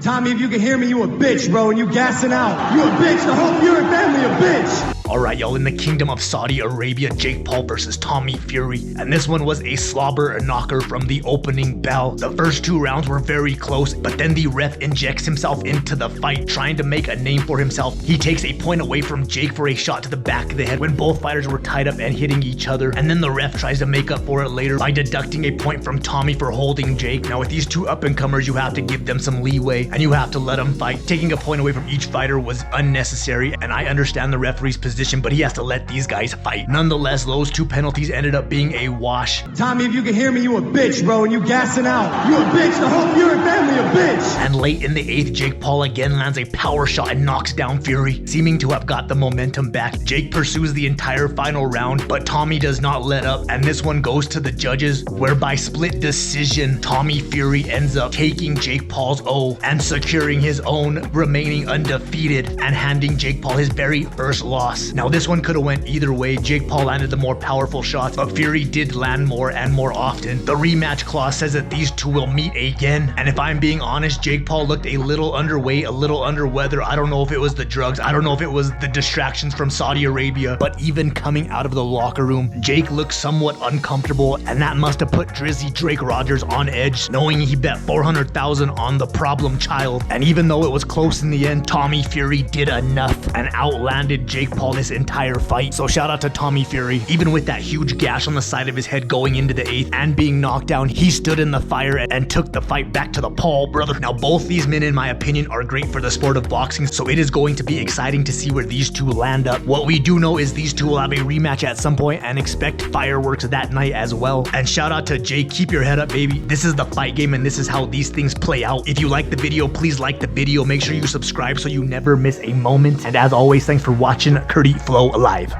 Tommy, if you can hear me, you a bitch, bro, and you gassing out. You a bitch, the whole Furry family a bitch. Alright y'all, in the kingdom of Saudi Arabia, Jake Paul versus Tommy Fury. And this one was a slobber knocker from the opening bell. The first 2 rounds were very close, but then the ref injects himself into the fight, trying to make a name for himself. He takes a point away from Jake for a shot to the back of the head when both fighters were tied up and hitting each other. And then the ref tries to make up for it later by deducting a point from Tommy for holding Jake. Now with these 2 up-and-comers, you have to give them some leeway and you have to let them fight. Taking a point away from each fighter was unnecessary, and I understand the referee's position, but he has to let these guys fight. Nonetheless, those 2 penalties ended up being a wash. Tommy, if you can hear me, you a bitch, bro, and you gassing out. You a bitch, the whole Furry family a bitch. And late in the 8th, Jake Paul again lands a power shot and knocks down Fury, seeming to have got the momentum back. Jake pursues the entire final round, but Tommy does not let up, and this one goes to the judges, where by split decision, Tommy Fury ends up taking Jake Paul's O and securing his own remaining undefeated and handing Jake Paul his very first loss. Now this one could have went either way. Jake Paul landed the more powerful shots, but Fury did land more and more often. The rematch clause says that these 2 will meet again, and if I'm being honest, Jake Paul looked a little underweight, a little under weather. I don't know if it was the drugs, I don't know if it was the distractions from Saudi Arabia, but even coming out of the locker room, Jake looked somewhat uncomfortable, and that must have put Drizzy Drake Rogers on edge, knowing he bet 400,000 on the problem child. And even though it was close in the end, Tommy Fury did enough and outlanded Jake Paul this entire fight. So shout out to Tommy Fury. Even with that huge gash on the side of his head going into the 8th and being knocked down, he stood in the fire and took the fight back to the Paul brother. Now both these men, in my opinion, are great for the sport of boxing, so it is going to be exciting to see where these 2 land up. What we do know is these 2 will have a rematch at some point, and expect fireworks that night as well. And shout out to Jake, keep your head up, baby. This is the fight game, and this is how these things play out. If you like the video, please like the video. Make sure you subscribe so you never miss a moment. And as always, thanks for watching Curdy Flow Live.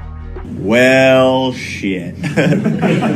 Well, shit.